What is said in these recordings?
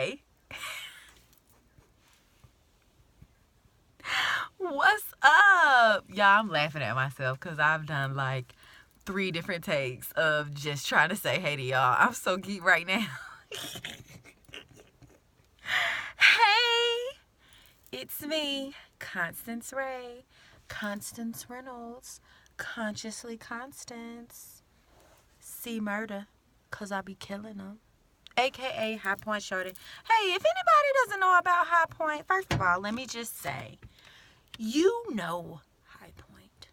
Rae. What's up? Y'all, I'm laughing at myself because I've done like 3 different takes of just trying to say hey to y'all. I'm so geek right now. Hey, it's me, Constance Rae. Constance Reynolds. Consciously Constance. See murder, because I be killing them. AKA High Point Shorty. Hey, if anybody doesn't know about High Point, first of all, let me just say, you know High Point.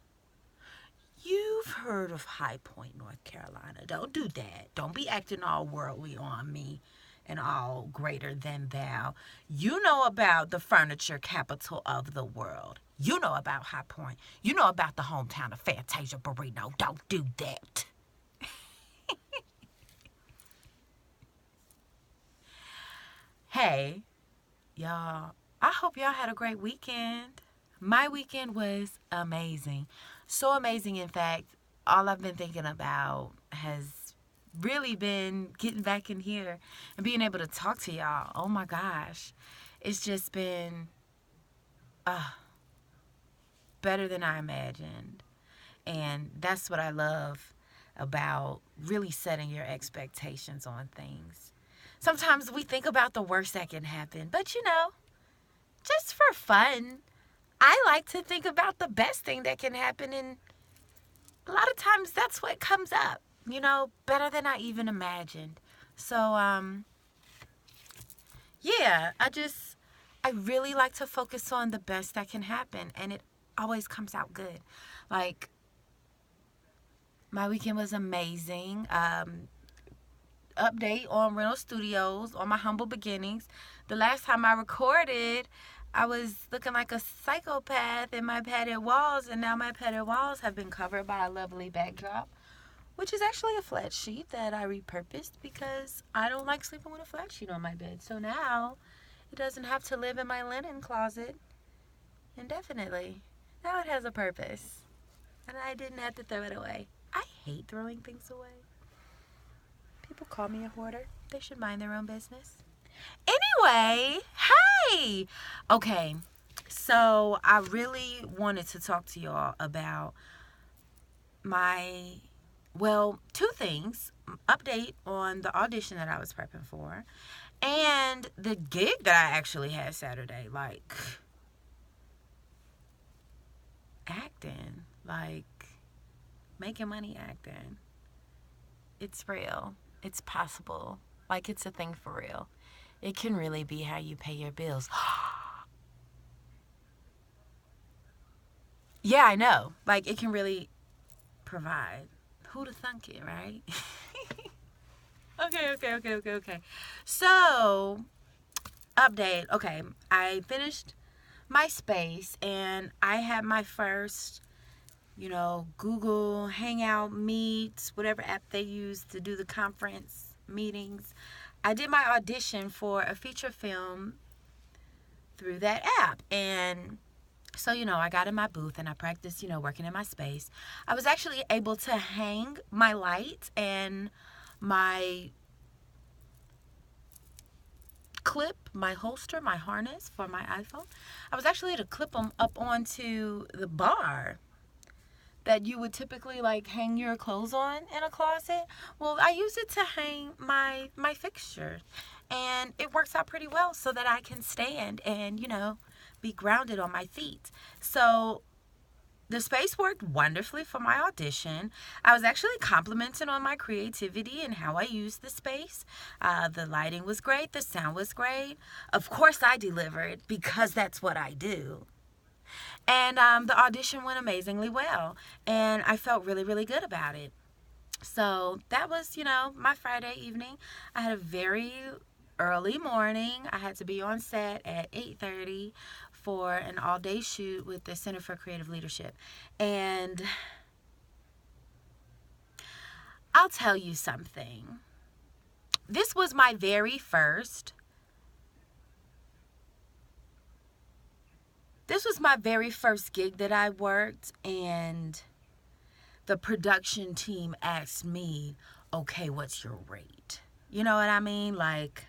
You've heard of High Point, North Carolina. Don't do that. Don't be acting all worldly on me and all greater than thou. You know about the furniture capital of the world. You know about High Point. You know about the hometown of Fantasia Barrino. Don't do that. Hey, y'all, I hope y'all had a great weekend. My weekend was amazing. So amazing, in fact, all I've been thinking about has really been getting back in here and being able to talk to y'all. Oh my gosh. It's just been better than I imagined. And that's what I love about really setting your expectations on things. Sometimes we think about the worst that can happen, but just for fun, I like to think about the best thing that can happen, and a lot of times that's what comes up, better than I even imagined. So, yeah, I really like to focus on the best that can happen, and it always comes out good. Like, my weekend was amazing. Update on Rental Studios, on my humble beginnings. The last time I recorded, I was looking like a psychopath in my padded walls, and now my padded walls have been covered by a lovely backdrop, which is actually a flat sheet that I repurposed because I don't like sleeping with a flat sheet on my bed. So now it doesn't have to live in my linen closet indefinitely. Now it has a purpose, and I didn't have to throw it away. I hate throwing things away. People call me a hoarder. They should mind their own business. Anyway, hey! Okay, so I really wanted to talk to y'all about two things. Update on the audition that I was prepping for, and the gig that I actually had Saturday. Like, acting. Like, making money acting. It's real. It's possible. Like, it's a thing for real. It can really be how you pay your bills. Yeah, I know. Like, it can really provide. Who'da thunk it, right? Okay. So, update. Okay, I finished my space, and I had my first Google Hangout Meets, whatever app they use to do the conference meetings. I did my audition for a feature film through that app. And so, I got in my booth and I practiced, working in my space. I was actually able to hang my lights and my clip, my holster, my harness for my iPhone. I was actually able to clip them up onto the bar that you would typically like hang your clothes on in a closet. Well, I use it to hang my fixture, and it works out pretty well so that I can stand and be grounded on my feet. So the space worked wonderfully for my audition. I was actually complimented on my creativity and how I used the space. The lighting was great. The sound was great. Of course, I delivered because that's what I do. And the audition went amazingly well, and I felt really, really good about it. So that was, my Friday evening. I had a very early morning. I had to be on set at 8:30 for an all-day shoot with the Center for Creative Leadership. And I'll tell you something. This was my very first gig that I worked, and the production team asked me, okay, what's your rate? You know what I mean? Like,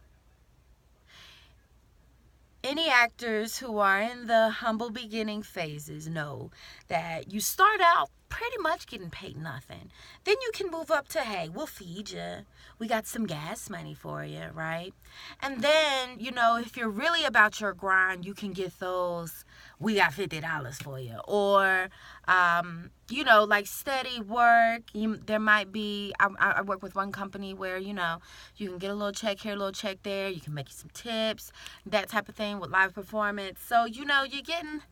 Any actors who are in the humble beginning phases know that you start out pretty much getting paid nothing. Then you can move up to, hey, we'll feed you. We got some gas money for you, right? And then, if you're really about your grind, you can get those, we got $50 for you. Or, like steady work. There might be, I work with one company where, you can get a little check here, a little check there. You can make you some tips, that type of thing with live performance. So, you're getting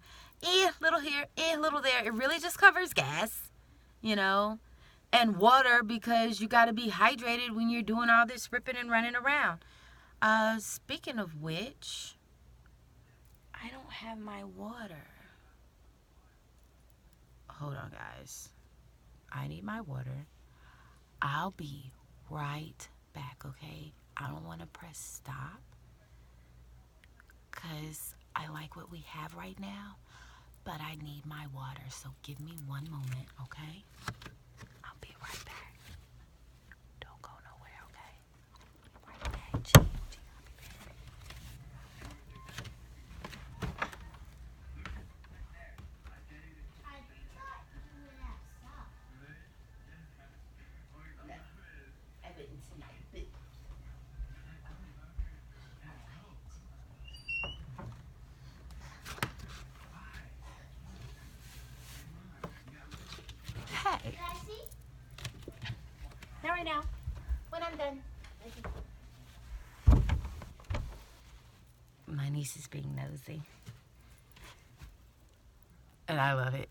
little here, little there. It really just covers gas, and water, because you got to be hydrated when you're doing all this ripping and running around. Speaking of which, I don't have my water. Hold on, guys. I need my water. I'll be right back, okay? I don't want to press stop because I like what we have right now, but I need my water, so give me one moment, okay? I'll be right back. Don't go nowhere, okay? Right back. Gee, I'll be back. Hey. Not right now. When I'm done. My niece is being nosy. And I love it.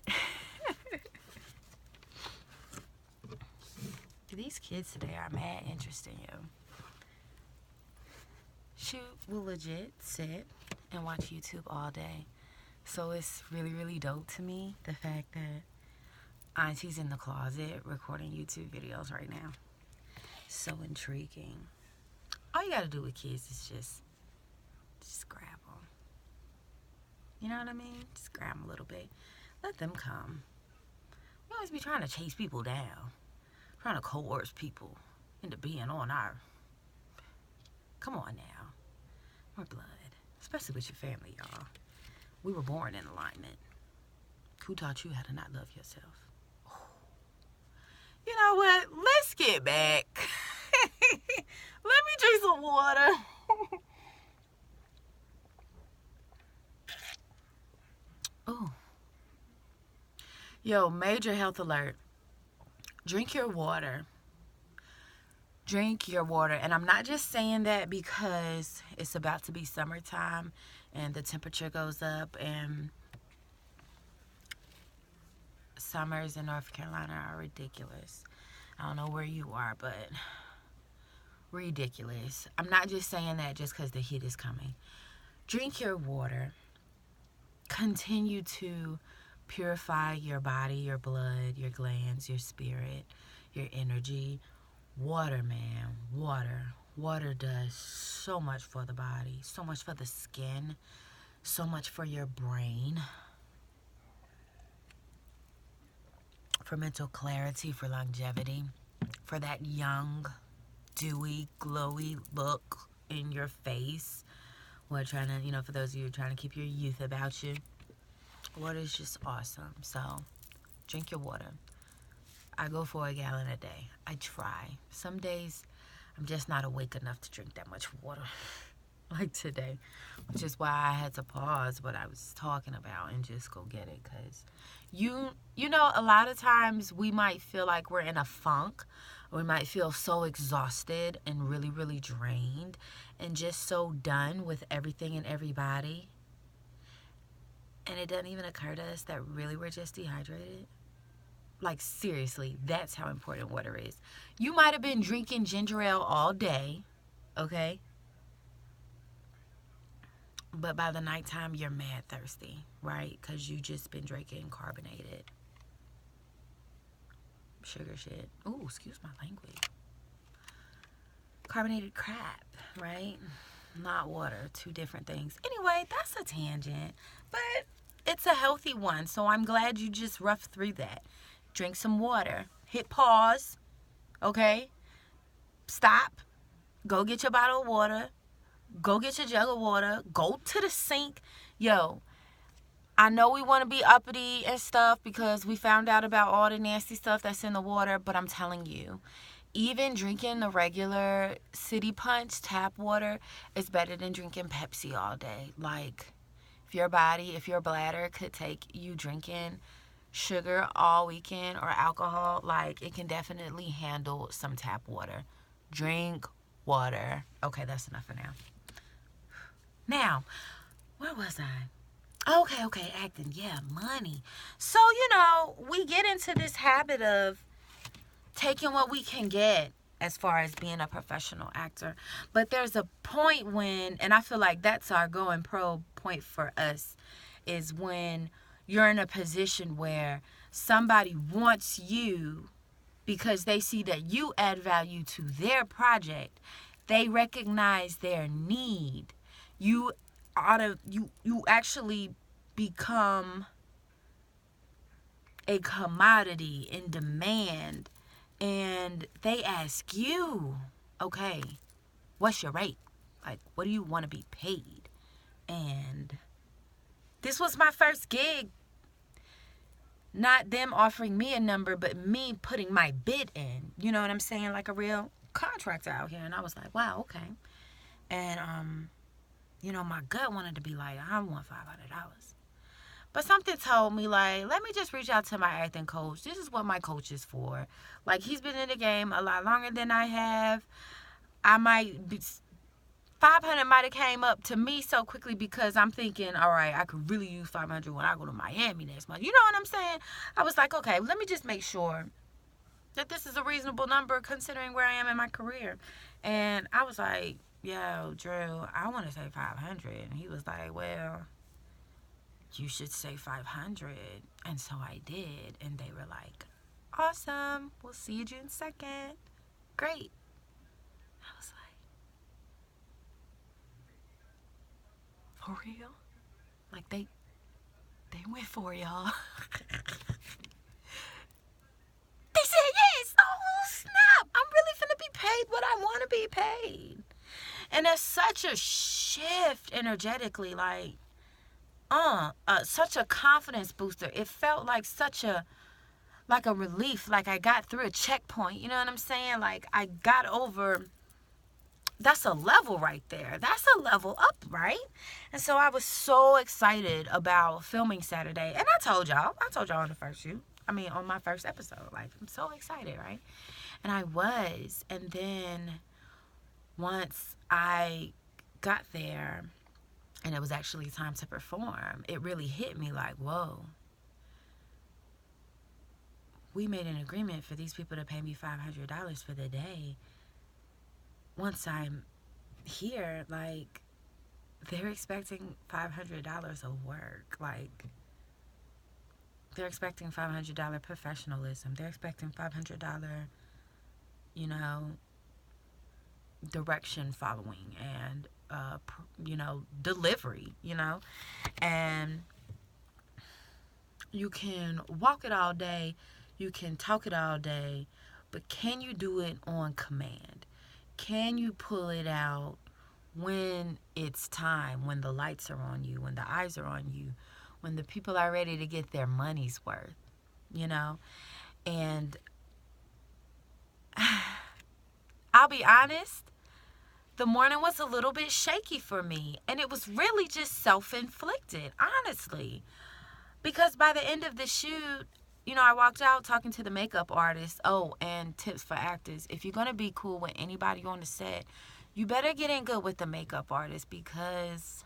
These kids today are mad interesting, yo. Shoot, will legit sit and watch YouTube all day. So it's really, really dope to me, the fact that Auntie's in the closet recording YouTube videos right now. So intriguing. All you gotta do with kids is just grab them. You know what I mean? Just grab them a little bit. Let them come. We always be trying to chase people down. Trying to coerce people into being on our... Come on now. More blood. Especially with your family, y'all. We were born in alignment. Who taught you how to not love yourself? Oh. You know what? Let's get back. Let me drink some water. Oh. Yo, major health alert. Drink your water. Drink your water. And I'm not just saying that because it's about to be summertime and the temperature goes up, and summers in North Carolina are ridiculous. I don't know where you are, but ridiculous. I'm not just saying that just because the heat is coming. Drink your water. Continue to purify your body, your blood, your glands, your spirit, your energy. Water, man. Water. Water does so much for the body, so much for the skin, so much for your brain, for mental clarity, for longevity, for that young, dewy, glowy look in your face. We're trying to, for those of you who are trying to keep your youth about you, water is just awesome. So, drink your water. I go for a gallon a day. I try. Some days, I'm just not awake enough to drink that much water. Like today. Which is why I had to pause what I was talking about and just go get it. Because, a lot of times we might feel like we're in a funk. Or we might feel so exhausted and really, really drained. And just so done with everything and everybody. And it doesn't even occur to us that really we're just dehydrated. Like, seriously, that's how important water is. You might have been drinking ginger ale all day, okay? But by the nighttime, you're mad thirsty, right? Because you just been drinking carbonated sugar shit. Ooh, excuse my language. Carbonated crap, right? Not water. Two different things. Anyway, that's a tangent. But it's a healthy one, so I'm glad you just roughed through that. Drink some water. Hit pause. Okay? Stop. Go get your bottle of water. Go get your jug of water. Go to the sink. Yo, I know we want to be uppity and stuff because we found out about all the nasty stuff that's in the water, but I'm telling you, even drinking the regular City Punch tap water is better than drinking Pepsi all day. Like, if your bladder could take you drinking sugar all weekend or alcohol, like, it can definitely handle some tap water. Drink water. Okay, that's enough for now. Now, where was I? Okay, acting. Yeah, money. So, we get into this habit of taking what we can get as far as being a professional actor. But there's a point when, and I feel like that's our going pro point for us, is when you're in a position where somebody wants you because they see that you add value to their project. They recognize their need. You you actually become a commodity in demand, and they ask you, okay, what's your rate? Like, what do you want to be paid? And this was my first gig. Not them offering me a number, but me putting my bid in. You know what I'm saying? Like a real contractor out here. And I was like, wow, okay. And my gut wanted to be like, I want $500. But something told me, like, let me just reach out to my acting coach. This is what my coach is for. Like, he's been in the game a lot longer than I have. 500 might have came up to me so quickly because I'm thinking, all right, I could really use 500 when I go to Miami next month. You know what I'm saying? I was like, okay, let me just make sure that this is a reasonable number considering where I am in my career. And I was like, yo, Drew, I want to say 500. And he was like, well, you should say 500. And so I did. And they were like, awesome. We'll see you June 2nd. Great. I was like, for real? Like, they went for y'all. They said yes. Oh, snap. I'm really finna be paid what I want to be paid. And it's such a shift energetically, like, such a confidence booster. It felt like a relief, like I got through a checkpoint. You know what I'm saying? Like, I got over. That's a level right there. That's a level up, right? And so I was so excited about filming Saturday. And I told y'all on the first shoot. On my first episode. Like, I'm so excited, right? And I was. And then once I got there and it was actually time to perform, it really hit me like, whoa. We made an agreement for these people to pay me $500 for the day. Once I'm here, like, they're expecting $500 of work. Like, they're expecting $500 professionalism. They're expecting $500, direction following and, delivery, And you can walk it all day. You can talk it all day. But can you do it on command? Can you pull it out when it's time, when the lights are on you, when the eyes are on you, when the people are ready to get their money's worth, And I'll be honest, the morning was a little bit shaky for me. And it was really just self-inflicted, honestly. Because by the end of the shoot, I walked out talking to the makeup artist. Oh, and tips for actors. If you're going to be cool with anybody on the set, you better get in good with the makeup artist because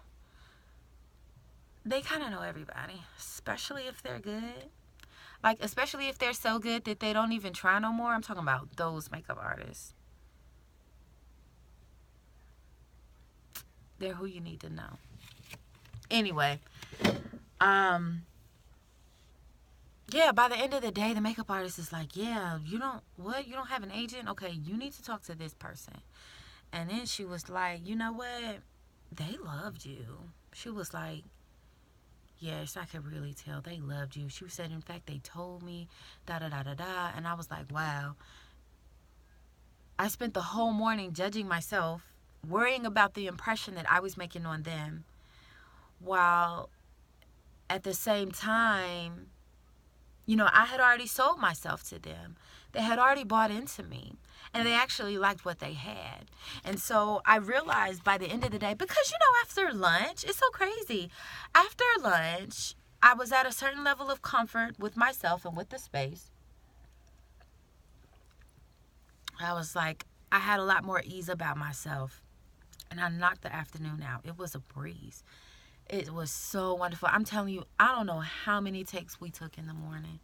they kind of know everybody, especially if they're good. Like, especially if they're so good that they don't even try no more. I'm talking about those makeup artists. They're who you need to know. Anyway, yeah, by the end of the day, the makeup artist is like, yeah, you don't have an agent? Okay, you need to talk to this person. And then she was like, you know what? They loved you. She was like, yes, I could really tell they loved you. She said, in fact, they told me, da-da-da-da-da. And I was like, wow. I spent the whole morning judging myself worrying about the impression that I was making on them, while at the same time, I had already sold myself to them. They had already bought into me, and they actually liked what they had. And so I realized by the end of the day, because, after lunch, it's so crazy. After lunch, I was at a certain level of comfort with myself and with the space. I was like, I had a lot more ease about myself, and I knocked the afternoon out. It was a breeze. It was so wonderful. I'm telling you, I don't know how many takes we took in the morning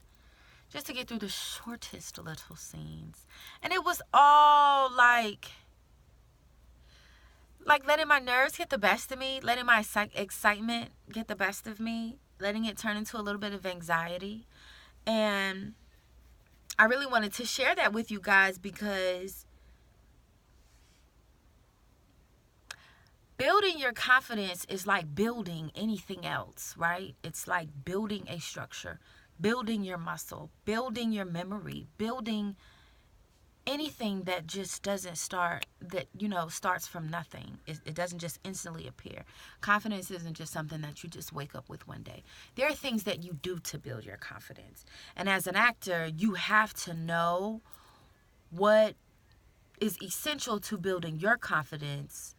just to get through the shortest little scenes. And it was all like letting my nerves get the best of me, letting my excitement get the best of me, letting it turn into a little bit of anxiety. And I really wanted to share that with you guys, because building your confidence is like building anything else, right? It's like building a structure, building your muscle, building your memory, building anything that just doesn't starts from nothing. It doesn't just instantly appear. Confidence isn't just something that you just wake up with one day. There are things that you do to build your confidence. And as an actor, you have to know what is essential to building your confidence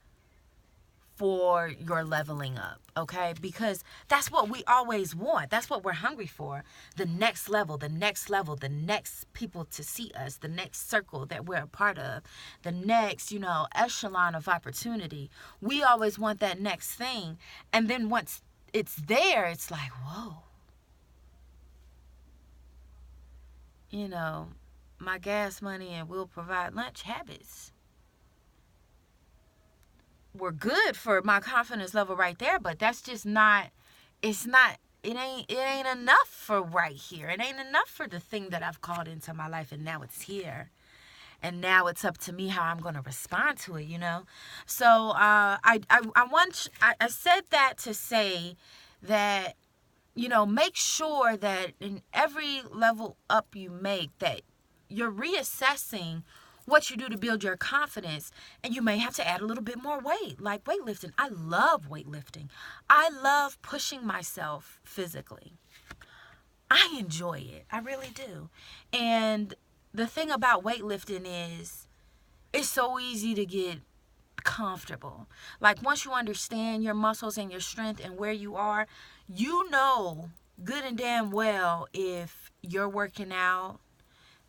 for your leveling up, okay? Because that's what we always want. That's what we're hungry for. The next level, the next level, the next people to see us, the next circle that we're a part of, the next, echelon of opportunity. We always want that next thing. And then once it's there, it's like, whoa. My gas money and will provide lunch habits were good for my confidence level right there, but that's just not, it ain't enough for right here. It ain't enough for the thing that I've called into my life, and now it's here. And now it's up to me how I'm going to respond to it, So I said that to say that, make sure that in every level up you make, that you're reassessing what you do to build your confidence. And you may have to add a little bit more weight, like weightlifting. I love weightlifting. I love pushing myself physically. I enjoy it. I really do. And the thing about weightlifting is it's so easy to get comfortable. Like once you understand your muscles and your strength and where you are, good and damn well if you're working out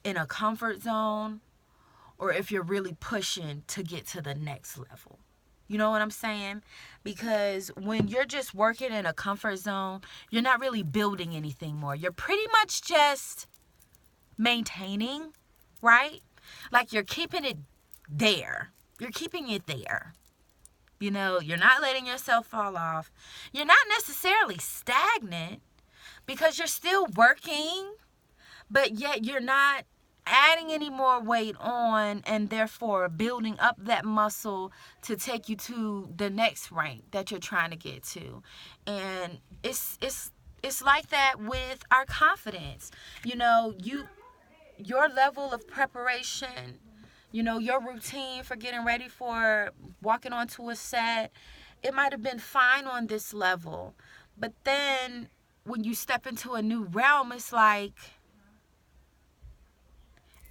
in a comfort zone or if you're really pushing to get to the next level. You know what I'm saying? Because when you're just working in a comfort zone, you're not really building anything more. You're pretty much just maintaining, right? Like you're keeping it there. You're keeping it there. You're not letting yourself fall off. You're not necessarily stagnant because you're still working, but yet you're not adding any more weight on and therefore building up that muscle to take you to the next rank that you're trying to get to. And it's like that with our confidence. Your level of preparation, your routine for getting ready for walking onto a set, it might have been fine on this level. But then when you step into a new realm, it's like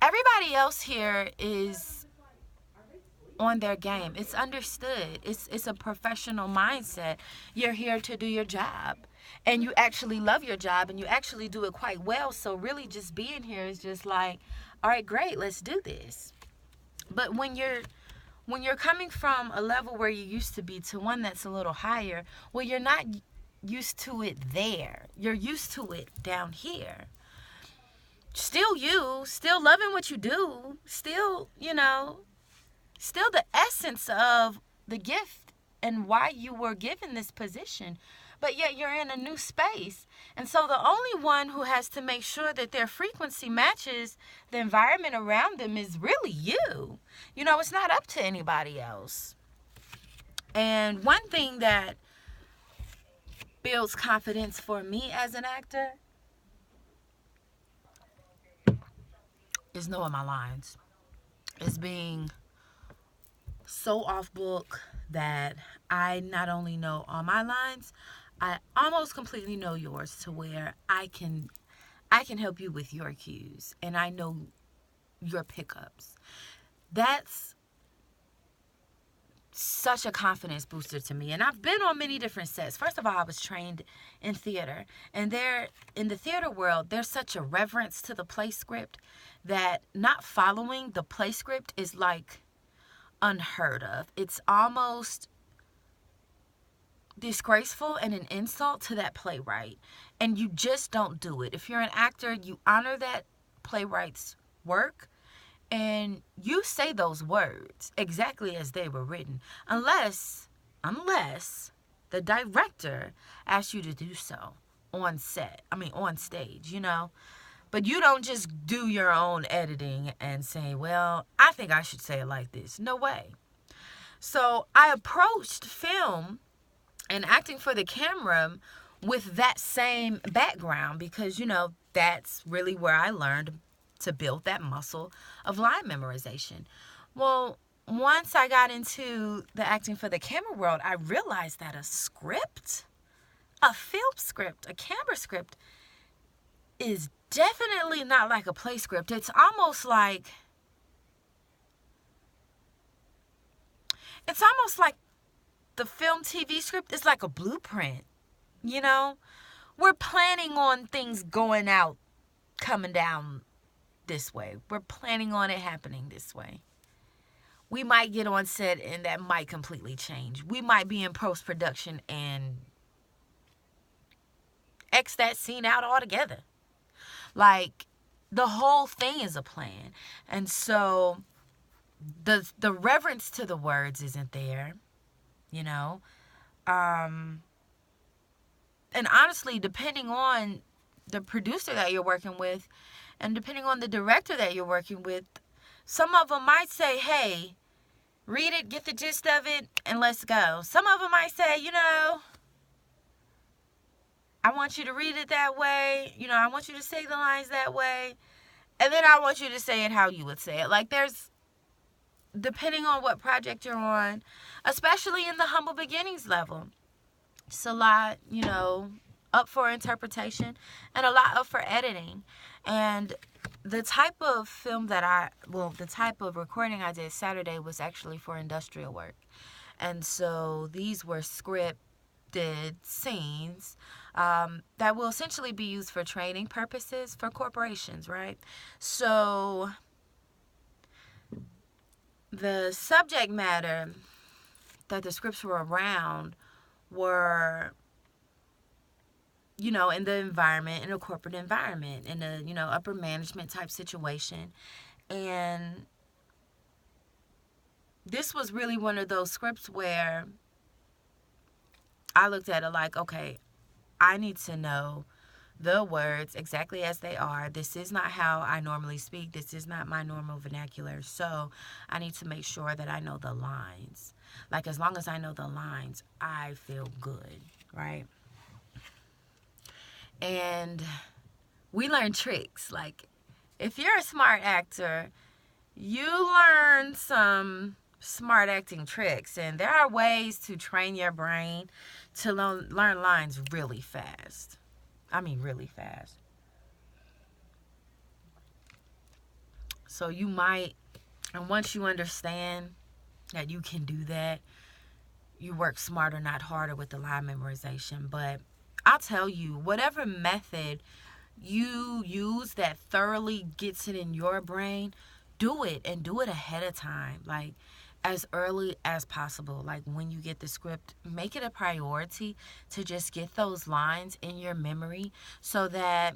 everybody else here is on their game. It's understood. It's a professional mindset. You're here to do your job. And you actually love your job and you actually do it quite well. So really just being here is just like, all right, great, let's do this. But when you're coming from a level where you used to be to one that's a little higher, well, you're not used to it there. You're used to it down here. Still you, still loving what you do, still the essence of the gift and why you were given this position. But yet you're in a new space. And so the only one who has to make sure that their frequency matches the environment around them is really you. It's not up to anybody else. And one thing that builds confidence for me as an actor is knowing my lines. Is being so off book that I not only know all my lines, I almost completely know yours, to where I can help you with your cues, and I know your pickups. That's such a confidence booster to me. And I've been on many different sets. First of all, I was trained in theater, and there in the theater world, there's such a reverence to the play script that not following the play script is like unheard of. It's almost disgraceful and an insult to that playwright, and you just don't do it. If you're an actor, you honor that playwright's work, and you say those words exactly as they were written, unless the director asks you to do so on set. I mean, on stage, But you don't just do your own editing and say, well, I think I should say it like this. No way. So I approached film and acting for the camera with that same background because, that's really where I learned to build that muscle of line memorization. Well, once I got into the acting for the camera world, I realized that a script, a film script, a camera script is definitely not like a play script. It's almost like the film TV script is like a blueprint, We're planning on things going out, coming down this way. We're planning on it happening this way. We might get on set and that might completely change. We might be in post-production and X that scene out altogether. Like, the whole thing is a plan. And so the reverence to the words isn't there, and honestly, depending on the producer that you're working with and depending on the director that you're working with, some of them might say, hey, read it, get the gist of it, and let's go. Some of them might say, I want you to read it that way. I want you to say the lines that way. And then I want you to say it how you would say it. Like, depending on what project you're on, especially in the humble beginnings level, it's a lot, up for interpretation and a lot up for editing. And the type of the type of recording I did Saturday was actually for industrial work. And so these were scripted scenes that will essentially be used for training purposes for corporations, right? So the subject matter that the scripts were around were, in the environment, in a corporate environment, in a, upper management type situation. And this was really one of those scripts where I looked at it like, okay, I need to know the words exactly as they are. This is not how I normally speak. This is not my normal vernacular. So I need to make sure that I know the lines. Like, as long as I know the lines, I feel good, right? And we learn tricks. Like, if you're a smart actor, you learn some smart acting tricks. And there are ways to train your brain to learn lines really fast. I mean, really fast. So you might, and once you understand that you can do that, you work smarter, not harder with the line memorization. But I'll tell you, whatever method you use that thoroughly gets it in your brain, do it, and do it ahead of time. Like, as early as possible. Like, when you get the script, make it a priority to just get those lines in your memory so that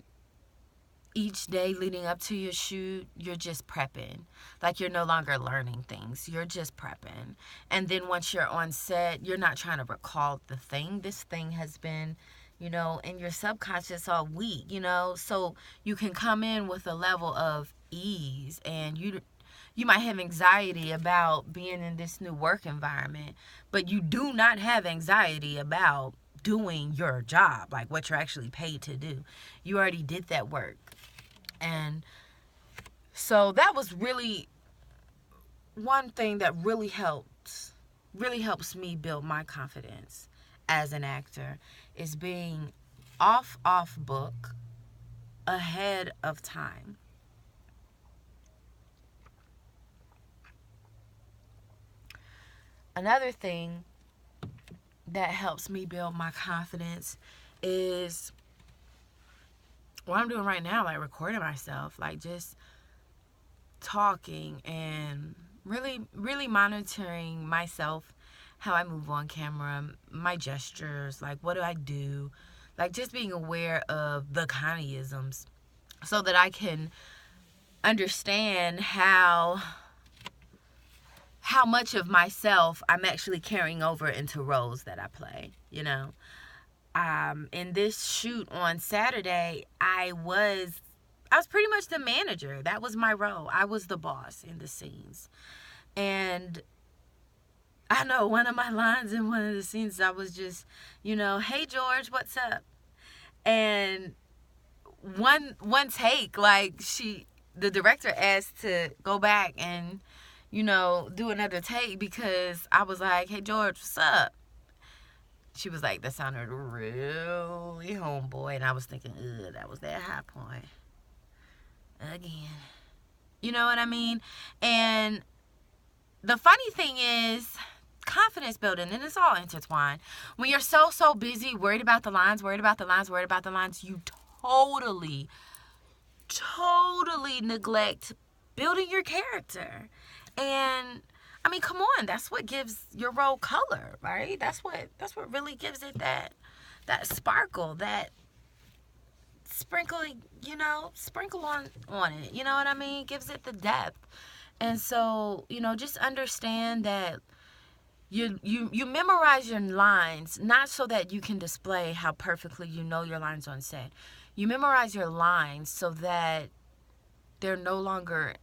each day leading up to your shoot, you're just prepping. Like, you're no longer learning things. You're just prepping. And then once you're on set, you're not trying to recall the thing. This thing has been, in your subconscious all week, so you can come in with a level of ease. And you might have anxiety about being in this new work environment, but you do not have anxiety about doing your job, like what you're actually paid to do. You already did that work. And so that was really one thing that really helps me build my confidence as an actor is being off book ahead of time. Another thing that helps me build my confidence is what I'm doing right now, like recording myself, like just talking and really monitoring myself, how I move on camera, my gestures, like what do I do, like just being aware of the Connie-isms so that I can understand how much of myself I'm actually carrying over into roles that I play, you know. In this shoot on Saturday, I was pretty much the manager. That was my role. I was the boss in the scenes. And I know one of my lines in one of the scenes, I was just, hey George, what's up? And one take, like the director asked to go back and, do another take because I was like, hey George, what's up? She was like, that sounded really homeboy. And I was thinking, that was that high point. Again. You know what I mean? And the funny thing is, confidence building, and it's all intertwined. When you're so busy, worried about the lines, you totally neglect building your character. And I mean, come on, that's what gives your role color, right? That's what really gives it that sparkle, that sprinkling, sprinkle on it. You know what I mean? Gives it the depth. And so, just understand that you memorize your lines not so that you can display how perfectly you know your lines on set. You memorize your lines so that they're no longer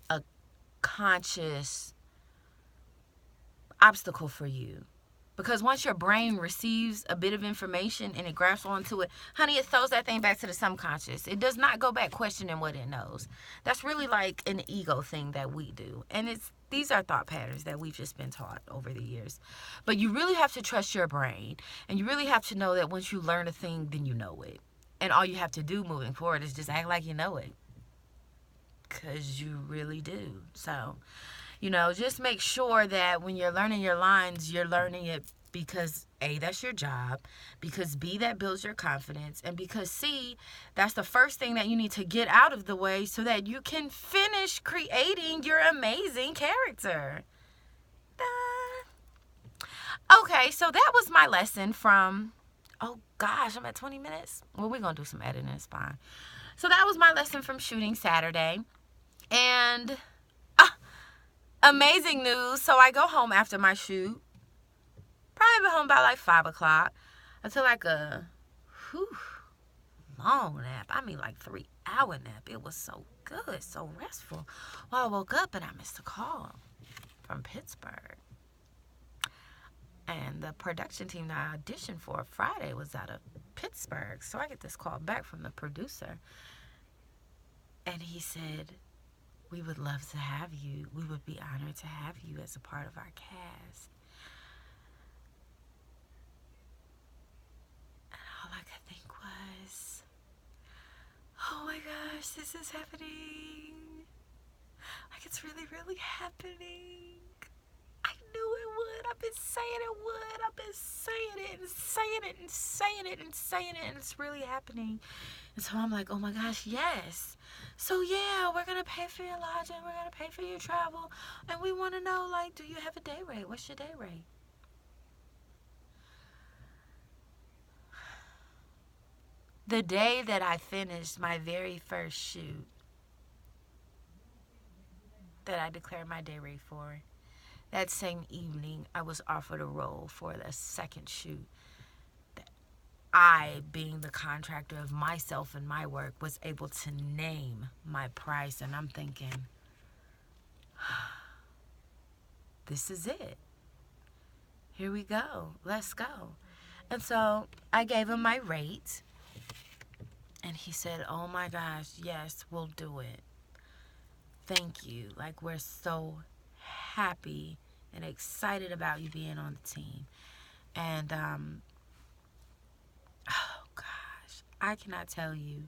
a conscious obstacle for you. Because once your brain receives a bit of information and it grasps onto it, honey, it throws that thing back to the subconscious. It does not go back questioning what it knows. That's really like an ego thing that we do. And these are thought patterns that we've just been taught over the years. But you really have to trust your brain. And you really have to know that once you learn a thing, then you know it. And all you have to do moving forward is just act like you know it. Because you really do. So, just make sure that when you're learning your lines, you're learning it because A, that's your job, because B, that builds your confidence, and because C, that's the first thing that you need to get out of the way so that you can finish creating your amazing character. Okay, so that was my lesson from, oh gosh, I'm at 20 minutes. Well, we're going to do some editing, it's fine. So that was my lesson from shooting Saturday. And amazing news. So I go home after my shoot. Probably been home by like 5 o'clock. I took like a long nap. I mean like 3-hour nap. It was so good, so restful. Well, I woke up and I missed a call from Pittsburgh. And the production team that I auditioned for Friday was out of Pittsburgh. So I get this call back from the producer. And he said, we would love to have you. We would be honored to have you as a part of our cast. And all I could think was, oh my gosh, this is happening. Like it's really, really happening. I knew it would. I've been saying it would. I've been saying it and saying it and saying it and saying it, and it's really happening. And so I'm like, oh my gosh, yes. So yeah, we're going to pay for your lodging. We're going to pay for your travel. And we want to know, like, do you have a day rate? What's your day rate? The day that I finished my very first shoot that I declared my day rate for, that same evening, I was offered a role for the second shoot. I, being the contractor of myself and my work, was able to name my price. And I'm thinking, this is it. Here we go. Let's go. And so I gave him my rate. And he said, oh my gosh, yes, we'll do it. Thank you. Like, we're so happy and excited about you being on the team. And, oh gosh, I cannot tell you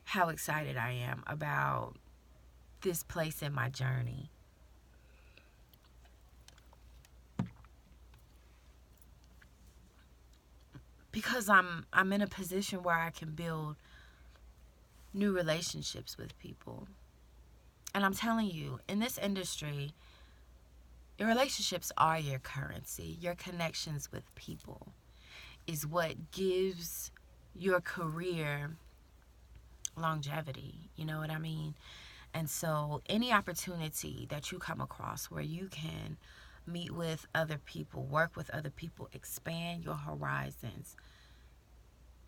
how excited I am about this place in my journey. Because I'm in a position where I can build new relationships with people. And I'm telling you, in this industry, your relationships are your currency. Your connections with people is what gives your career longevity. You know what I mean? And so any opportunity that you come across where you can meet with other people, work with other people, expand your horizons,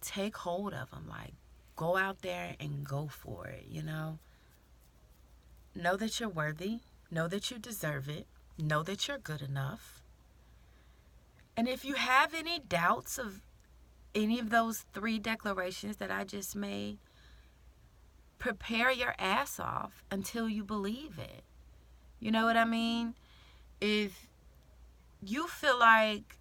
take hold of them. Like, go out there and go for it, you know? Know that you're worthy. Know that you deserve it. Know that you're good enough. And if you have any doubts of any of those 3 declarations that I just made, prepare your ass off until you believe it. You know what I mean? If you feel like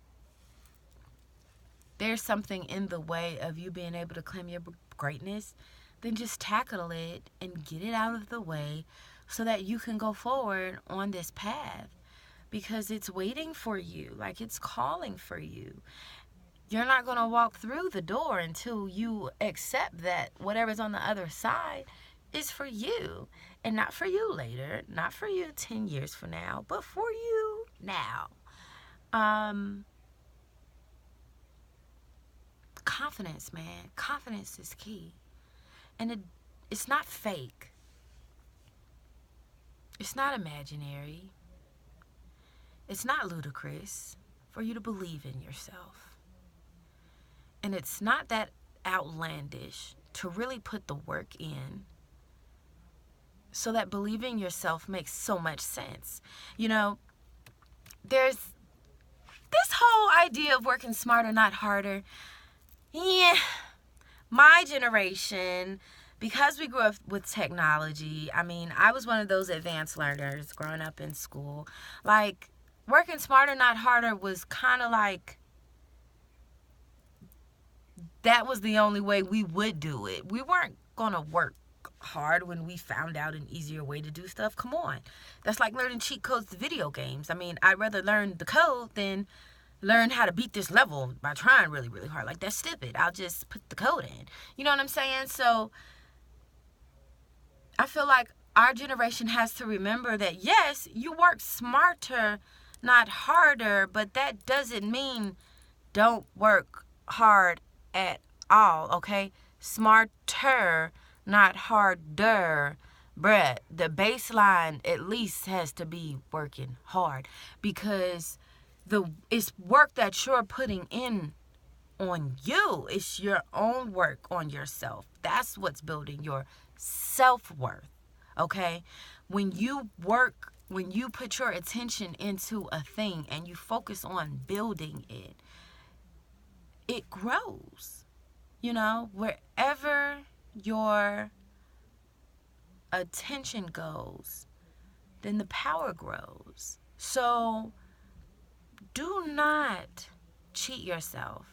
there's something in the way of you being able to claim your greatness, then just tackle it and get it out of the way so that you can go forward on this path, because it's waiting for you, like it's calling for you. You're not going to walk through the door until you accept that whatever's on the other side is for you, and not for you later, not for you 10 years from now, but for you now. Confidence, man. Confidence is key. And it's not fake. It's not imaginary. It's not ludicrous for you to believe in yourself. And it's not that outlandish to really put the work in so that believing yourself makes so much sense. You know, there's this whole idea of working smarter, not harder. Yeah, my generation, because we grew up with technology, I mean, I was one of those advanced learners growing up in school. Like, working smarter, not harder was kind of like, that was the only way we would do it. We weren't going to work hard when we found out an easier way to do stuff. Come on. That's like learning cheat codes to video games. I mean, I'd rather learn the code than learn how to beat this level by trying really, really hard. Like, that's stupid. I'll just put the code in. You know what I'm saying? So I feel like our generation has to remember that, yes, you work smarter, not harder, but that doesn't mean don't work hard at all, okay? Smarter, not harder. Bruh, the baseline at least has to be working hard, because it's work that you're putting in on you. It's your own work on yourself. That's what's building your self-worth, okay? When you work, when you put your attention into a thing and you focus on building it, it grows. You know, wherever your attention goes, then the power grows. So do not cheat yourself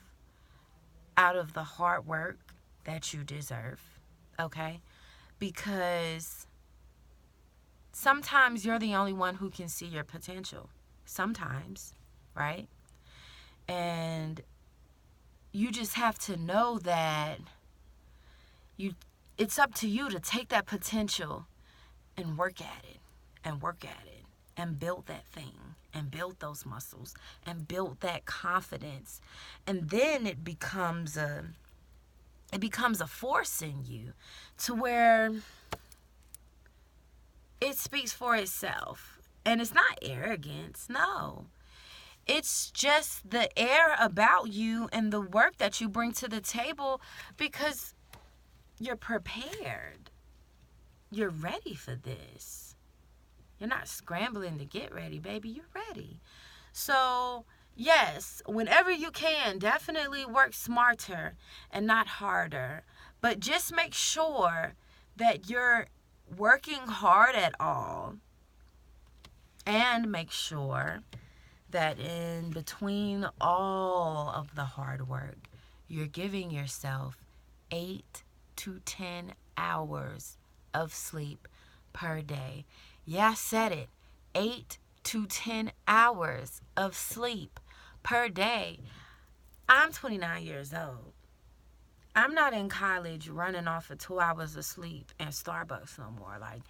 out of the hard work that you deserve, okay? Because sometimes you're the only one who can see your potential. Sometimes, right? And you just have to know that it's up to you to take that potential and work at it, and work at it, and build that thing, and build those muscles, and build that confidence. And then it becomes a force in you to where it speaks for itself. And it's not arrogance, no. It's just the air about you and the work that you bring to the table, because you're prepared. You're ready for this. You're not scrambling to get ready, baby. You're ready. So, yes, whenever you can, definitely work smarter and not harder. But just make sure that you're working hard at all And make sure that in between all of the hard work, you're giving yourself 8 to 10 hours of sleep per day. Yeah, I said it. 8 to 10 hours of sleep per day. I'm 29 years old. I'm not in college running off of 2 hours of sleep and Starbucks no more. Like,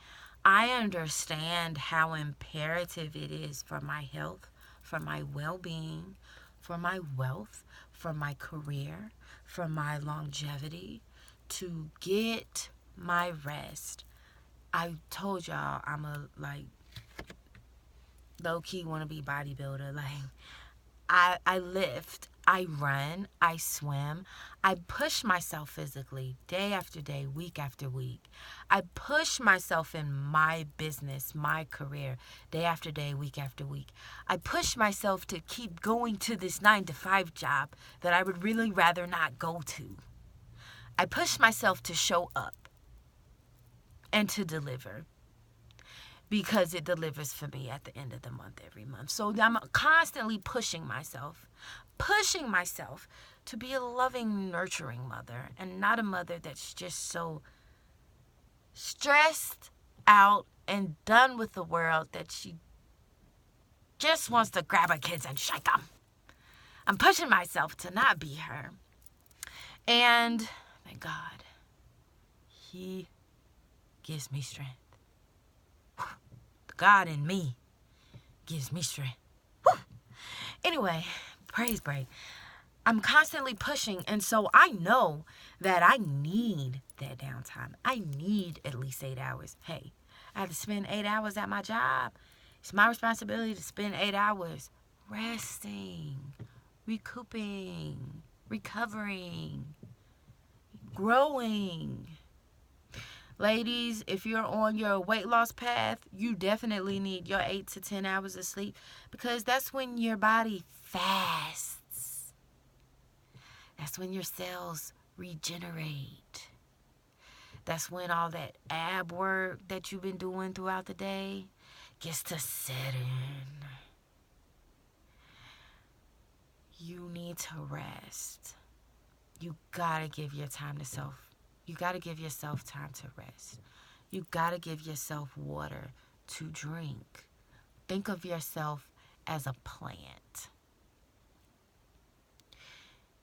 I understand how imperative it is for my health, for my well-being, for my wealth, for my career, for my longevity, to get my rest. I told y'all I'm a, like, low-key wannabe bodybuilder. Like, I lift, I run, I swim, I push myself physically day after day, week after week. I push myself in my business, my career, day after day, week after week. I push myself to keep going to this 9-to-5 job that I would really rather not go to. I push myself to show up and to deliver, because it delivers for me at the end of the month every month. So I'm constantly pushing myself to be a loving, nurturing mother, and not a mother that's just so stressed out and done with the world that she just wants to grab her kids and shake them. I'm pushing myself to not be her. And thank God, He gives me strength. God in me gives me strength. Whew. Anyway, praise break. I'm constantly pushing, and so I know that I need that downtime. I need at least 8 hours. Hey, I have to spend 8 hours at my job. It's my responsibility to spend 8 hours resting, recouping, recovering, growing. Ladies, if you're on your weight loss path, you definitely need your 8 to 10 hours of sleep, because that's when your body fasts. That's when your cells regenerate. That's when all that ab work that you've been doing throughout the day gets to set in. You need to rest. You gotta give your time to self. You got to give yourself time to rest. You got to give yourself water to drink. Think of yourself as a plant.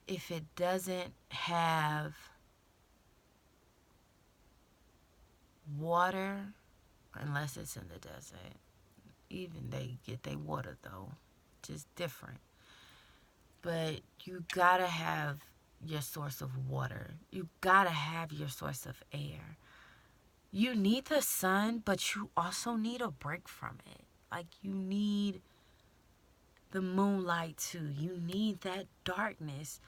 If it doesn't have water, unless it's in the desert, even they get their water though, just different. But you got to have your source of water. You gotta have your source of air. You need the sun, but you also need a break from it. Like, you need the moonlight too. You need that darkness.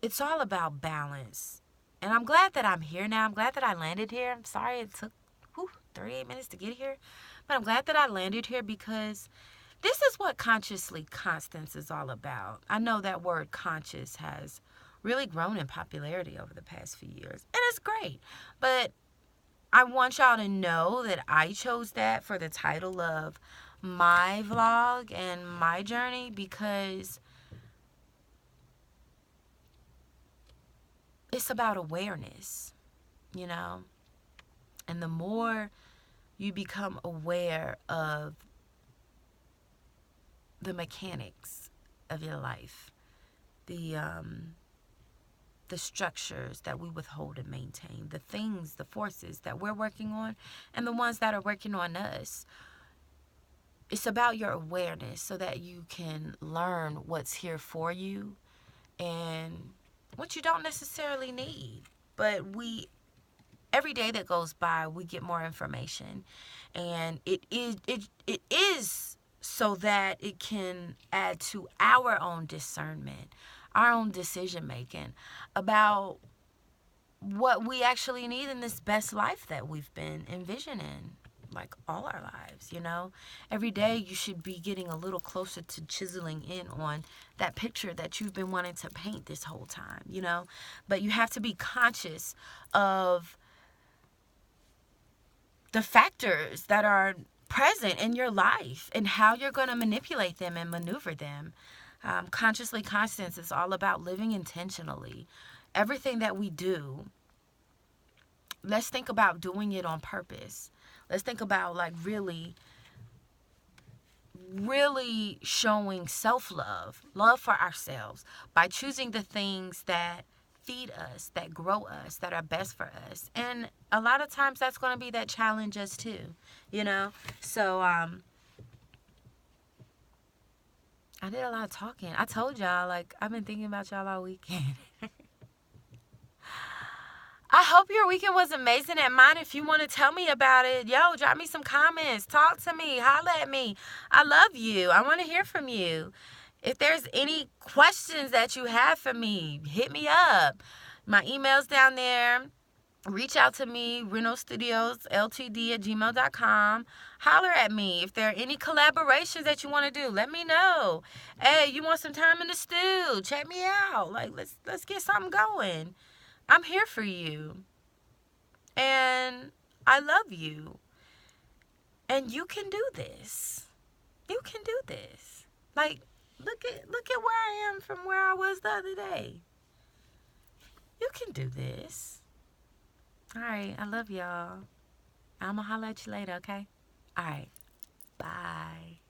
It's all about balance. And I'm glad that I'm here now. I'm glad that I landed here. I'm sorry it took 38 minutes to get here. But I'm glad that I landed here, because this is what Consciously Constance is all about. I know that word conscious has really grown in popularity over the past few years, and it's great. But I want y'all to know that I chose that for the title of my vlog and my journey, because it's about awareness, you know? And the more you become aware of the mechanics of your life, the structures that we withhold and maintain, the things, the forces that we're working on, and the ones that are working on us. It's about your awareness so that you can learn what's here for you and what you don't necessarily need. But every day that goes by, we get more information, and it is so that it can add to our own discernment, our own decision making about what we actually need in this best life that we've been envisioning, like all our lives, you know? Every day you should be getting a little closer to chiseling in on that picture that you've been wanting to paint this whole time, you know? But you have to be conscious of the factors that are present in your life and how you're going to manipulate them and maneuver them. Consciously Constance is all about living intentionally. Everything that we do, let's think about doing it on purpose. Let's think about like really showing self-love, love for ourselves by choosing the things that feed us, that grow us, that are best for us. And a lot of times that's going to be that challenge us too, you know? So, I did a lot of talking. I told y'all, like, I've been thinking about y'all all weekend. I hope your weekend was amazing at mine. If you want to tell me about it, drop me some comments. Talk to me. Holla at me. I love you. I want to hear from you. If there's any questions that you have for me, hit me up. My email's down there. Reach out to me, RenoStudiosLTD@gmail.com. Holler at me. If there are any collaborations that you want to do, let me know. Hey, you want some time in the stew? Check me out. Like, let's get something going. I'm here for you. And I love you. And you can do this. You can do this. Like, look at where I am from where I was the other day. You can do this. All right, I love y'all. I'm going to holler at you later, okay? All right, bye.